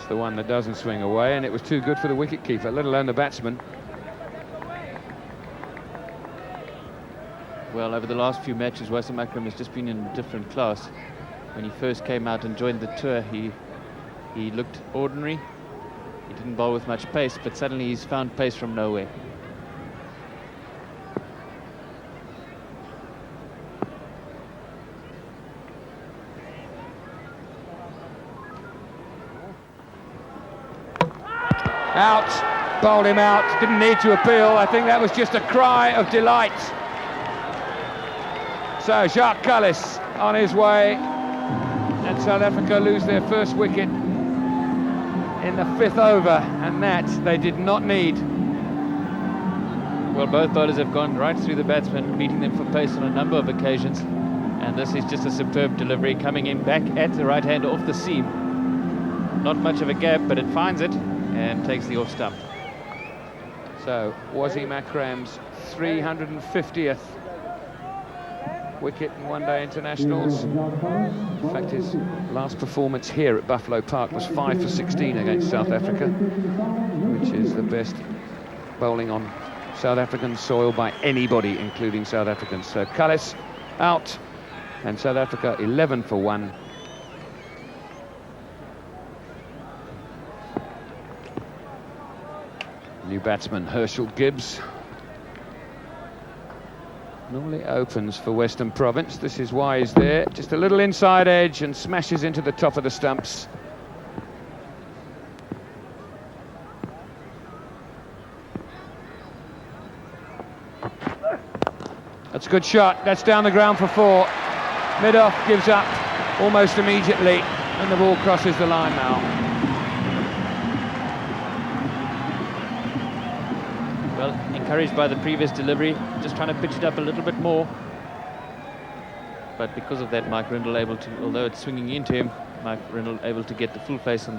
the one that doesn't swing away, and it was too good for the wicketkeeper, let alone the batsman. Well, over the last few matches, Wasim Akram has just been in a different class. When he first came out and joined the tour, he looked ordinary. He didn't bowl with much pace, but suddenly he's found pace from nowhere. Out, bowled him out, didn't need to appeal. I think that was just a cry of delight. So Jacques Kallis on his way, and South Africa lose their first wicket in the 5th over, and that they did not need. Well, both bowlers have gone right through the batsman, beating them for pace on a number of occasions, and this is just a superb delivery, coming in back at the right hand off the seam. Not much of a gap, but it finds it and takes the off stump. So Wasim Akram's 350th wicket in one-day internationals. In fact, his last performance here at Buffalo Park was 5 for 16 against South Africa, which is the best bowling on South African soil by anybody, including South Africans. So Kallis out, and South Africa 11 for 1. New batsman Herschel Gibbs normally opens for Western Province. This is why he's there. Just a little inside edge and smashes into the top of the stumps. That's a good shot. That's down the ground for 4. Mid-off gives up almost immediately, and the ball crosses the line now. Well, encouraged by the previous delivery, just trying to pitch it up a little bit more. But because of that, Mike Rindel able to, although it's swinging into him, Mike Rindel able to get the full face on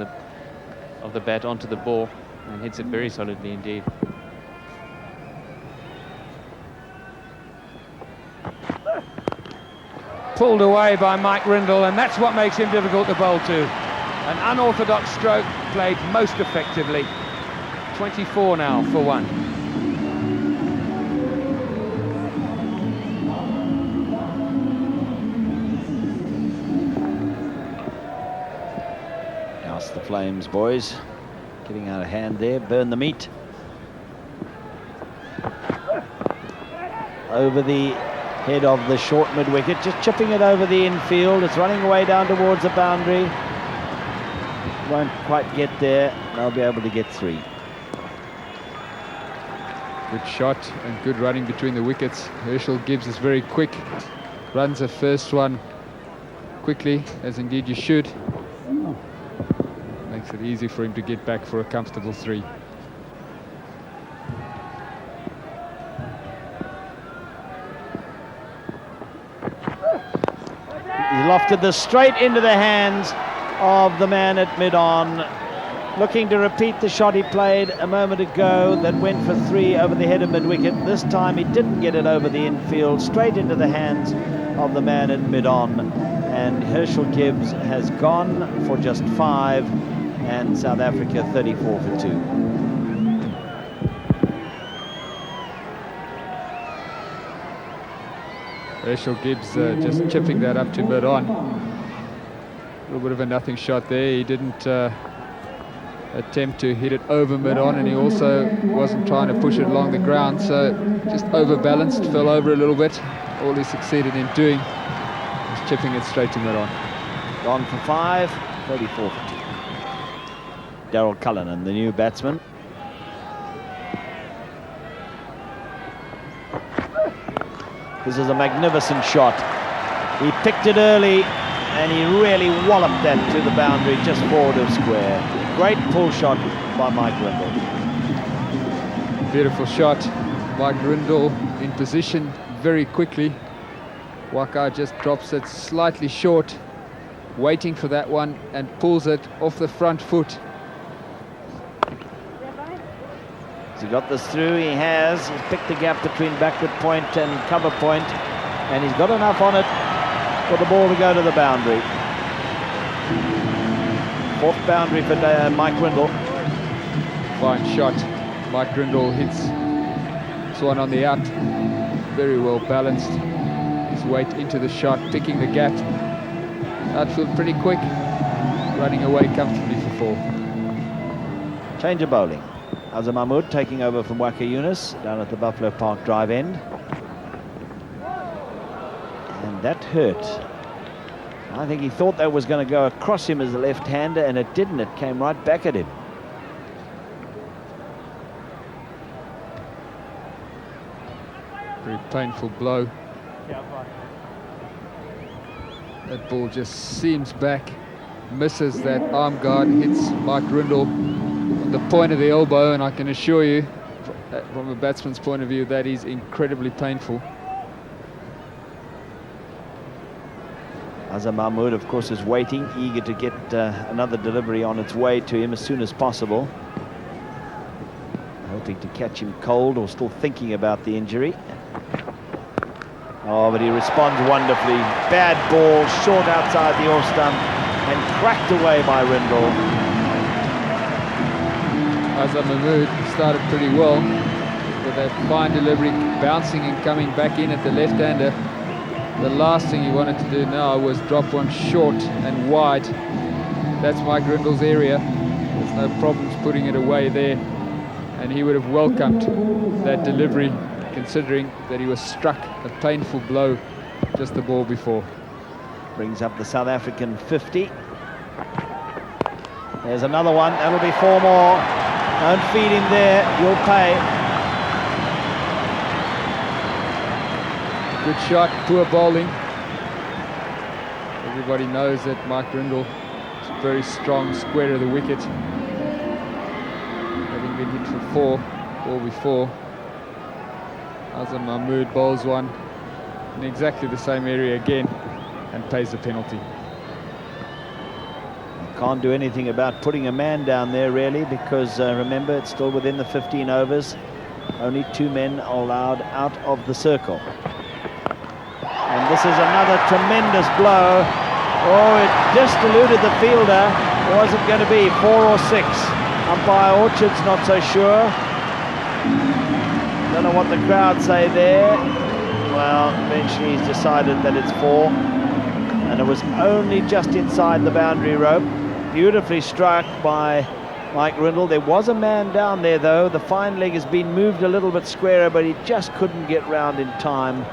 of the bat onto the ball, and hits it very solidly indeed. Pulled away by Mike Rindel, and that's what makes him difficult to bowl to. An unorthodox stroke played most effectively. 24 now for 1. The Flames, boys, getting out of hand there. Burn the meat. Over the head of the short mid-wicket, just chipping it over the infield. It's running away down towards the boundary. Won't quite get there. They'll be able to get 3. Good shot and good running between the wickets. Herschel Gibbs is very quick. Runs the first one quickly, as indeed you should. Makes it easy for him to get back for a comfortable 3. He lofted this straight into the hands of the man at mid-on, looking to repeat the shot he played a moment ago that went for 3 over the head of mid-wicket. This time he didn't get it over the infield, straight into the hands of the man at mid-on, and Herschel Gibbs has gone for just 5, and South Africa 34 for 2. Herschel Gibbs just chipping that up to mid-on. A little bit of a nothing shot there. He didn't attempt to hit it over mid-on, and he also wasn't trying to push it along the ground, so just overbalanced, fell over a little bit. All he succeeded in doing was chipping it straight to mid-on. Gone for 5, 34 for 2. Daryl Cullinan, the new batsman. This is a magnificent shot. He picked it early and he really walloped that to the boundary just forward of square. Great pull shot by Mike Rindel. Beautiful shot. Mike Rindel in position very quickly. Waka just drops it slightly short, waiting for that one, and pulls it off the front foot. Has he got this through? He has. He's picked the gap between backward point and cover point, and he's got enough on it for the ball to go to the boundary. Fourth boundary for Mike Rindel. Fine shot. Mike Rindel hits this one on the out. Very well balanced. His weight into the shot, picking the gap. Outfield pretty quick. Running away comfortably for 4. Change of bowling. Azam Mahmood taking over from Waka Yunus down at the Buffalo Park drive end. And that hurt. I think he thought that was going to go across him as a left-hander, and it didn't. It came right back at him. Very painful blow. That ball just seams back, misses that arm guard, hits Mike Rindel on the point of the elbow, and I can assure you, from a batsman's point of view, that is incredibly painful. Azam Mahmood, of course, is waiting, eager to get another delivery on its way to him as soon as possible. Hoping to catch him cold or still thinking about the injury. Oh, but he responds wonderfully. Bad ball, short outside the off stump, and cracked away by Rindel. Azam Mahmood started pretty well with that fine delivery, bouncing and coming back in at the left-hander. The last thing he wanted to do now was drop one short and wide. That's Mike Rindel's area. There's no problems putting it away there. And he would have welcomed that delivery, considering that he was struck a painful blow just the ball before. Brings up the South African 50. There's another one. That'll be 4 more. Don't feed him there. You'll pay. Good shot, poor bowling. Everybody knows that Mike Rindel is very strong, square of the wicket. Having been hit for 4 ball before. Azam Mahmood bowls one in exactly the same area again and pays the penalty. Can't do anything about putting a man down there, really, because remember, it's still within the 15 overs. Only 2 men are allowed out of the circle. And this is another tremendous blow. Oh, it just eluded the fielder. Was it going to be 4 or 6? Umpire Orchard's not so sure. Don't know what the crowd say there. Well, eventually he's decided that it's 4. And it was only just inside the boundary rope. Beautifully struck by Mike Rindel. There was a man down there, though. The fine leg has been moved a little bit squarer, but he just couldn't get round in time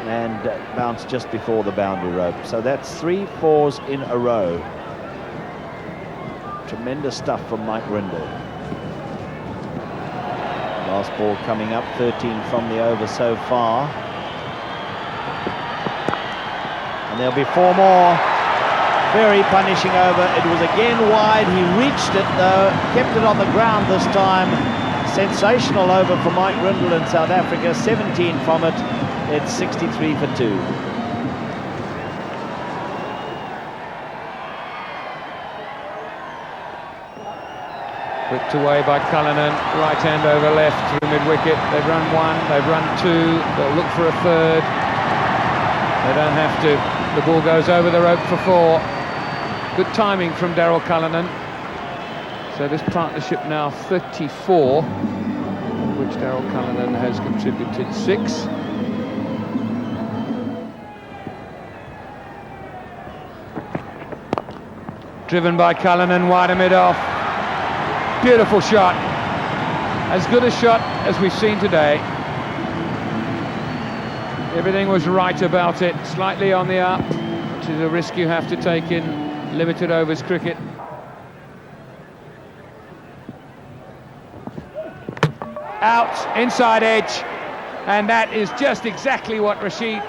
and bounced just before the boundary rope. So that's 3 4s in a row. Tremendous stuff from Mike Rindel. Last ball coming up, 13 from the over so far. And there'll be 4 more. Very punishing over. It was again wide. He reached it though, kept it on the ground this time. Sensational over for Mike Rindel in South Africa. 17 from it. It's 63 for 2. Whipped away by Cullinan, right hand over left through mid-wicket. They've run 1, they've run 2, they'll look for a 3rd. They don't have to. The ball goes over the rope for 4. Good timing from Daryl Cullinan. So this partnership now 34, of which Daryl Cullinan has contributed 6. Driven by Cullinan, wide and mid-off. Beautiful shot. As good a shot as we've seen today. Everything was right about it. Slightly on the up, which is a risk you have to take in limited overs cricket. Out, inside edge. And that is just exactly what Rashid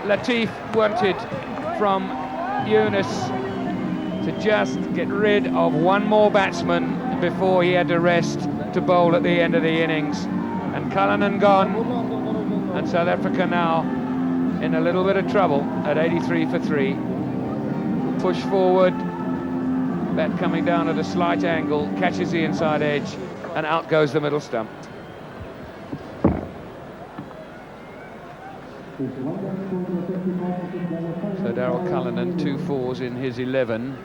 Latif wanted from Yunus. To just get rid of 1 more batsman before he had to rest to bowl at the end of the innings. And Cullinan gone, and South Africa now in a little bit of trouble at 83 for 3. Push forward, bat coming down at a slight angle, catches the inside edge, and out goes the middle stump. So Daryl Cullinan, 2 4s in his 11.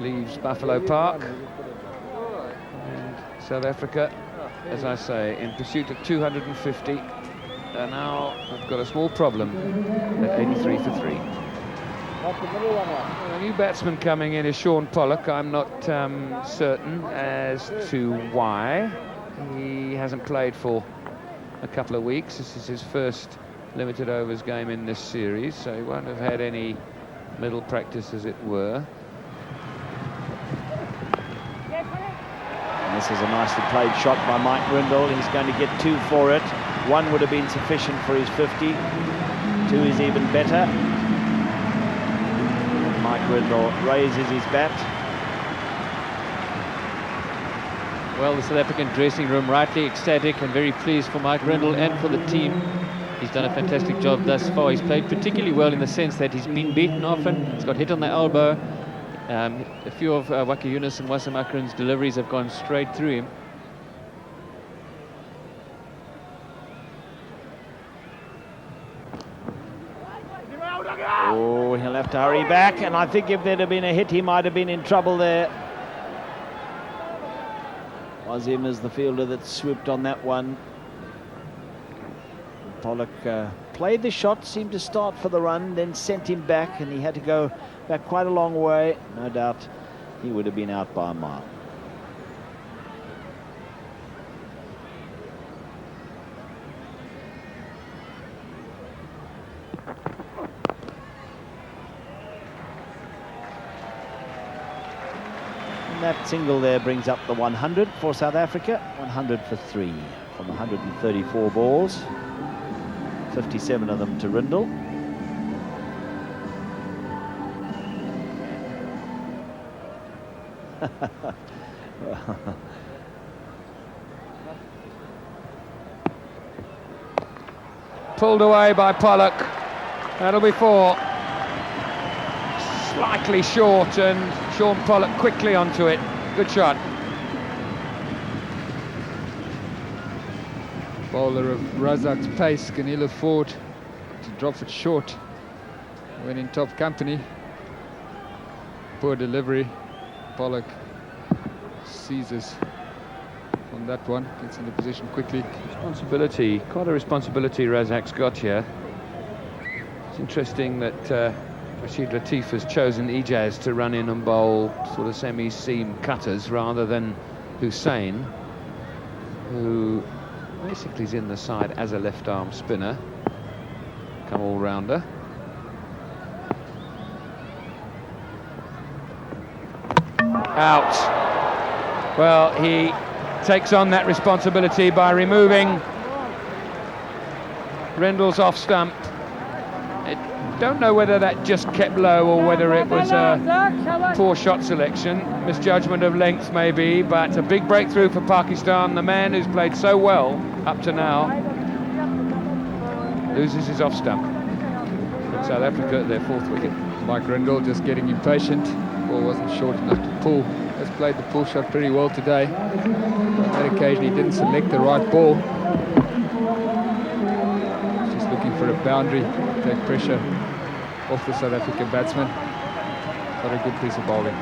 leaves Buffalo Park. And South Africa, as I say, in pursuit of 250. And now we've got a small problem at 83 for 3. Well, a new batsman coming in is Sean Pollock. I'm not certain as to why. He hasn't played for a couple of weeks. This is his first limited overs game in this series, so he won't have had any middle practice, as it were. And this is a nicely played shot by Mike Rindel. He's going to get 2 for it. 1 would have been sufficient for his 50. 2 is even better. Mike Rindel raises his bat. Well, the South African dressing room rightly ecstatic and very pleased for Mike Rindel and for the team. He's done a fantastic job thus far. He's played particularly well in the sense that he's been beaten often. He's got hit on the elbow. A few of Waka Yunus and Wasim Akram's deliveries have gone straight through him. Oh, he'll have to hurry back, and I think if there'd have been a hit, he might have been in trouble there. Wasim is the fielder that swooped on that one. Pollock played the shot, seemed to start for the run, then sent him back, and he had to go back quite a long way. No doubt he would have been out by a mile. And that single there brings up the 100 for South Africa. 100 for 3 from 134 balls. 57 of them to Rindel. Pulled away by Pollock. That'll be 4. Slightly short, and Sean Pollock quickly onto it. Good shot. Bowler of Razak's pace can ill afford to drop it short when in top company. Poor delivery. Pollock seizes on that one, gets into position quickly. Responsibility, quite a responsibility Razak's got here. It's interesting that Rashid Latif has chosen Ijaz to run in and bowl sort of semi-seam cutters rather than Hussain, who basically is in the side as a left-arm spinner, come all-rounder. Out. Well, he takes on that responsibility by removing Rindel's off stump. I don't know whether that just kept low or whether it was a poor shot selection, misjudgment of length maybe, but a big breakthrough for Pakistan. The man who's played so well up to now loses his off stump. And South Africa at their 4th wicket. Mike Rindel just getting impatient. Ball wasn't short enough to pull. Has played the pull shot pretty well today. On that occasion he didn't select the right ball. Just looking for a boundary, take pressure off the South African batsman. Not a good piece of bowling.